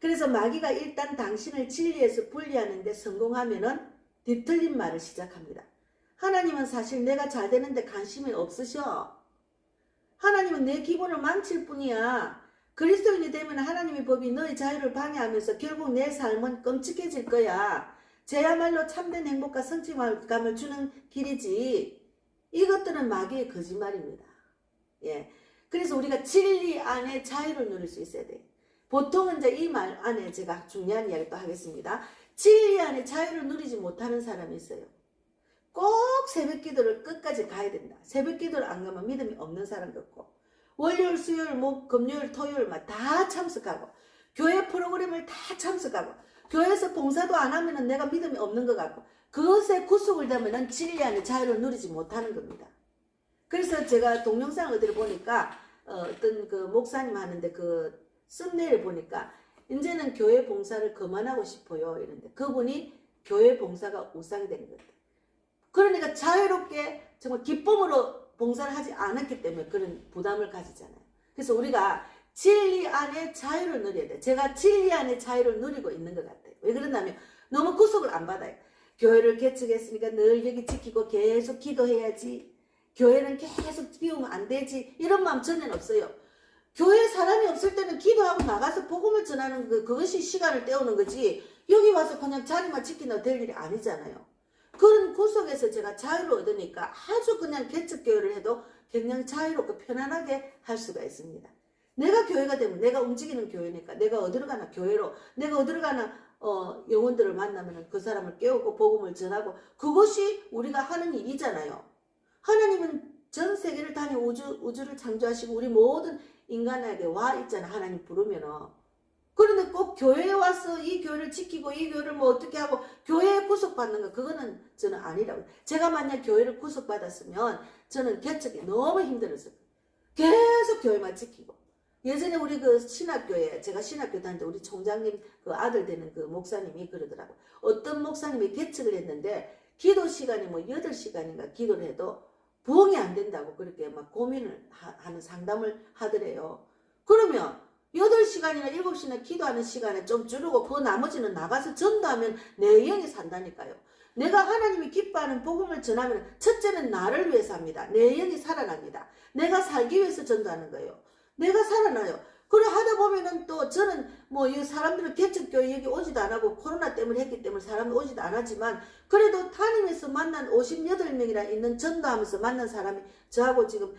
그래서 마귀가 일단 당신을 진리에서 분리하는 데 성공하면은 뒤틀린 말을 시작합니다. 하나님은 사실 내가 잘 되는데 관심이 없으셔. 하나님은 내 기분을 망칠 뿐이야. 그리스도인이 되면 하나님의 법이 너의 자유를 방해하면서 결국 내 삶은 끔찍해질 거야. 저야말로 참된 행복과 성취감을 주는 길이지. 이것들은 마귀의 거짓말입니다. 예. 그래서 우리가 진리 안에 자유를 누릴 수 있어야 돼요. 보통은 이제 이 말 안에 제가 중요한 이야기 또 하겠습니다. 진리 안에 자유를 누리지 못하는 사람이 있어요. 꼭 새벽 기도를 끝까지 가야 된다. 새벽 기도를 안 가면 믿음이 없는 사람 같고, 월요일, 수요일, 금요일, 토요일 다 참석하고, 교회 프로그램을 다 참석하고, 교회에서 봉사도 안 하면은 내가 믿음이 없는 것 같고, 그것에 구속을 되면은 진리 안에 자유를 누리지 못하는 겁니다. 그래서 제가 동영상 어디를 보니까 어떤 그 목사님 하는데 그 썸네일을 보니까 이제는 교회 봉사를 그만하고 싶어요 이런데, 그분이 교회 봉사가 우상이 된 거예요. 그러니까 자유롭게 정말 기쁨으로 봉사를 하지 않았기 때문에 그런 부담을 가지잖아요. 그래서 우리가 진리 안에 자유를 누려야 돼. 제가 진리 안에 자유를 누리고 있는 것 같아요. 왜 그러냐면 너무 구속을 안 받아요. 교회를 개척했으니까 늘 여기 지키고 계속 기도해야지. 교회는 계속 비우면 안 되지. 이런 마음 전혀 없어요. 교회 사람이 없을 때는 기도하고 나가서 복음을 전하는 그것이 시간을 때우는 거지. 여기 와서 그냥 자리만 지키는 될 일이 아니잖아요. 그런 구속에서 제가 자유를 얻으니까 아주 그냥 개척교회를 해도 그냥 자유롭고 편안하게 할 수가 있습니다. 내가 교회가 되면 내가 움직이는 교회니까 내가 어디로 가나 교회로, 내가 어디로 가나 영혼들을 만나면 그 사람을 깨우고 복음을 전하고, 그것이 우리가 하는 일이잖아요. 하나님은 전 세계를 다니 우주를 창조하시고 우리 모든 인간에게 와 있잖아. 하나님 부르면은. 그런데 꼭 교회에 와서 이 교회를 지키고 이 교회를 뭐 어떻게 하고 교회에 구속받는 거 그거는 저는 아니라고. 제가 만약 교회를 구속받았으면 저는 개척이 너무 힘들었어요. 계속 교회만 지키고. 예전에 우리 그 신학교에 제가 신학교 다닐 때 우리 총장님 그 아들 되는 그 목사님이 그러더라고. 어떤 목사님이 개척을 했는데 기도 시간이 뭐 8시간인가 기도를 해도 부흥이 안 된다고 그렇게 막 고민을 하는 상담을 하더래요. 그러면 8시간이나 7시나 기도하는 시간에 좀 줄이고 그 나머지는 나가서 전도하면 내 영이 산다니까요. 내가 하나님이 기뻐하는 복음을 전하면 첫째는 나를 위해서 합니다. 내 영이 살아납니다. 내가 살기 위해서 전도하는 거예요. 내가 살아나요. 그래 하다 보면은 또 저는 뭐 이 사람들은 개척교회 여기 오지도 안 하고 코로나 때문에 했기 때문에 사람들 오지도 안 하지만 그래도 다니면서 만난 58명이나 있는 전도하면서 만난 사람이 저하고 지금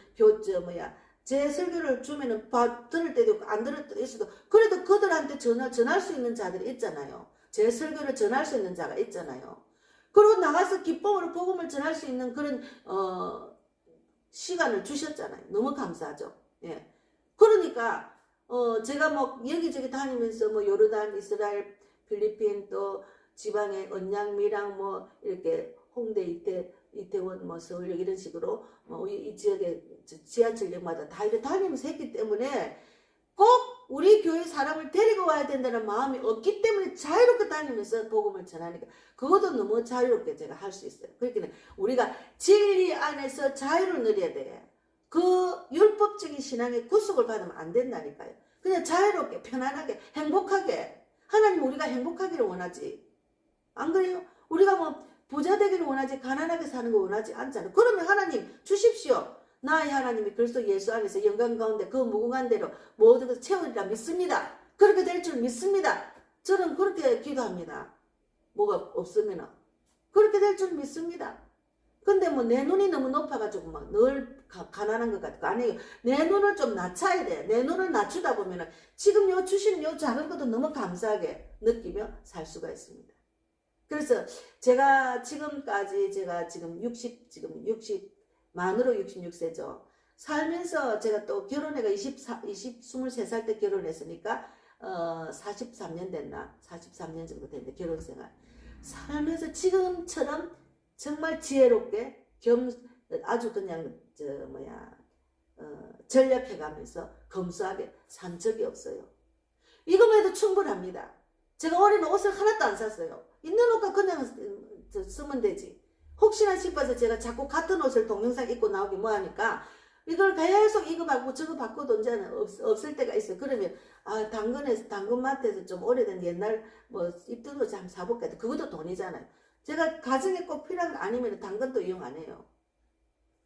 제 설교를 주면은 들을 때도 있고 안 들을 때도 있어도 그래도 그들한테 전할 수 있는 자들이 있잖아요. 제 설교를 전할 수 있는 자가 있잖아요. 그리고 나가서 기쁨으로 복음을 전할 수 있는 그런 시간을 주셨잖아요. 너무 감사하죠. 예. 그러니까 제가 뭐 여기저기 다니면서 뭐 요르단, 이스라엘, 필리핀 또 지방의 언양, 밀양 뭐 이렇게 홍대, 이태원, 뭐 서울역 이런 식으로 뭐 이 지역의 지하철역마다 다 이렇게 다니면서 했기 때문에 꼭 우리 교회 사람을 데리고 와야 된다는 마음이 없기 때문에 자유롭게 다니면서 복음을 전하니까 그것도 너무 자유롭게 제가 할 수 있어요. 그러니까 우리가 진리 안에서 자유를 누려야 돼. 그 율법적인 신앙의 구속을 받으면 안 된다니까요. 그냥 자유롭게 편안하게 행복하게 하나님 우리가 행복하기를 원하지. 안 그래요? 우리가 뭐 부자 되기를 원하지 가난하게 사는 거 원하지 않잖아요. 그러면 하나님 주십시오. 나의 하나님이 그리스도 예수 안에서 영광 가운데 그 무궁한 대로 모든 것을 채우리라 믿습니다. 그렇게 될 줄 믿습니다. 저는 그렇게 기도합니다. 뭐가 없으면 그렇게 될 줄 믿습니다. 근데 뭐 내 눈이 너무 높아가지고 막 늘 가난한 것 같고 아니에요. 내 눈을 좀 낮춰야 돼. 내 눈을 낮추다 보면은 지금 요 주신 요 작은 것도 너무 감사하게 느끼며 살 수가 있습니다. 그래서 제가 지금까지 제가 지금 60 만으로 66세죠. 살면서 제가 또 결혼해가 23살 때 결혼했으니까 43년 됐나? 43년 정도 됐는데 결혼생활. 살면서 지금처럼 정말 지혜롭게 아주 그냥 전략해가면서 검소하게 산 적이 없어요. 이것만 해도 충분합니다. 제가 올해는 옷을 하나도 안 샀어요. 있는 옷과 그냥 쓰면 되지. 혹시나 싶어서 제가 자꾸 같은 옷을 동영상 입고 나오기 뭐하니까 이걸 계속 이거 바꾸고 저거 바꾸도 이제는 없을 때가 있어요. 그러면 당근마트에서 좀 오래된 옛날 뭐 입던 옷 한번 사볼까. 그것도 돈이잖아요. 제가 가정에 꼭 필요한 거 아니면 당근도 이용 안 해요.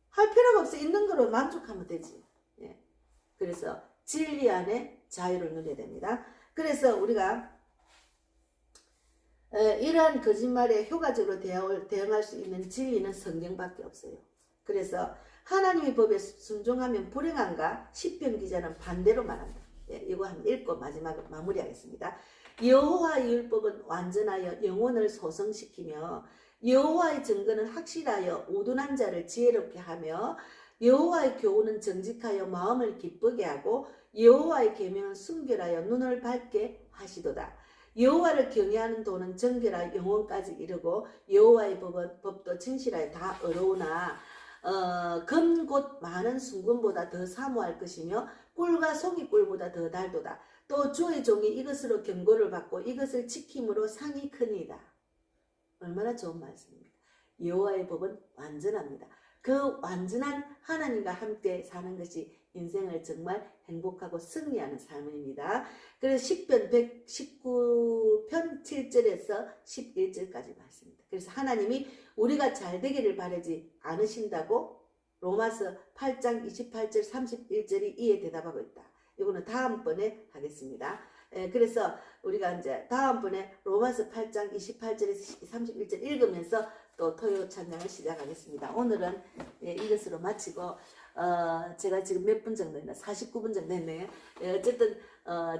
할 필요가 없어. 있는 거로 만족하면 되지. 예. 그래서 진리 안에 자유를 누려야 됩니다. 그래서 우리가 이러한 거짓말에 효과적으로 대응할 수 있는 진리는 성경밖에 없어요. 그래서 하나님의 법에 순종하면 불행한가? 시편 기자는 반대로 말한다. 예, 이거 한번 읽고 마지막으로 마무리하겠습니다. 여호와의 율법은 완전하여 영혼을 소성시키며 여호와의 증거는 확실하여 우둔한 자를 지혜롭게 하며 여호와의 교훈은 정직하여 마음을 기쁘게 하고 여호와의 계명은 순결하여 눈을 밝게 하시도다. 여호와를 경외하는 도는 정결하여 영혼까지 이르고 여호와의 법도 진실하여 다 어려우나 금 곧 많은 순금보다 더 사모할 것이며 꿀과 속이 꿀보다 더 달도다. 또 주의 종이 이것으로 경고를 받고 이것을 지킴으로 상이 크니이다. 얼마나 좋은 말씀입니다. 여호와의 법은 완전합니다. 그 완전한 하나님과 함께 사는 것이 인생을 정말 행복하고 승리하는 삶입니다. 그래서 시편 119편 7절에서 11절까지 말씀입니다. 그래서 하나님이 우리가 잘 되기를 바라지 않으신다고 로마서 8장 28절 31절이 이에 대답하고 있다. 이거는 다음번에 하겠습니다. 그래서 우리가 이제 다음번에 로마서 8장 28절에서 31절 읽으면서 또 토요 찬양을 시작하겠습니다. 오늘은 이것으로 마치고 제가 지금 몇 분 정도 했나? 49분 정도 했네요. 어쨌든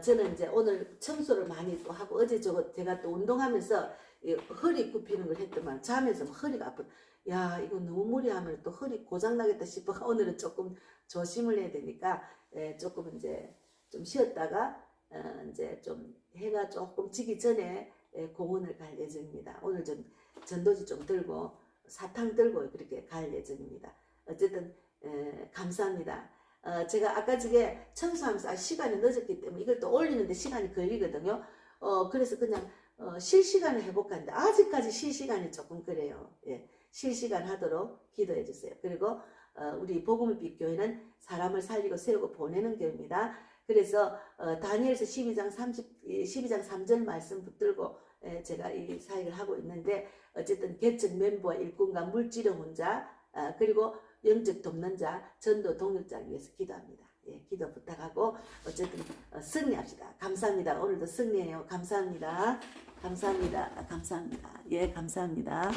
저는 이제 오늘 청소를 많이 또 하고 어제 제가 또 운동하면서 허리 굽히는 걸 했더만 자면서 허리가 아픈 야 이거 너무 무리하면 또 허리 고장 나겠다 싶어 오늘은 조금 조심을 해야 되니까 조금 이제 좀 쉬었다가 이제 좀 해가 조금 지기 전에 공원을 갈 예정입니다. 오늘 좀 전도지 좀 들고 사탕 들고 그렇게 갈 예정입니다. 어쨌든 감사합니다. 제가 아까 저게 청소하면서 시간이 늦었기 때문에 이걸 또 올리는데 시간이 걸리거든요. 그래서 그냥 실시간을 해볼까 하는데 아직까지 실시간이 조금 그래요. 예, 실시간 하도록 기도해 주세요. 그리고 우리 복음의 빛 교회는 사람을 살리고 세우고 보내는 교회입니다. 그래서 다니엘서 12장 3절 말씀 붙들고 제가 이 사역을 하고 있는데 어쨌든 개척 멤버와 일꾼과 물질의 혼자 그리고 영적 돕는 자 전도 동역자를 위해서 기도합니다. 예, 기도 부탁하고 어쨌든 승리합시다. 감사합니다. 오늘도 승리해요. 감사합니다. 감사합니다. 감사합니다. 예, 감사합니다.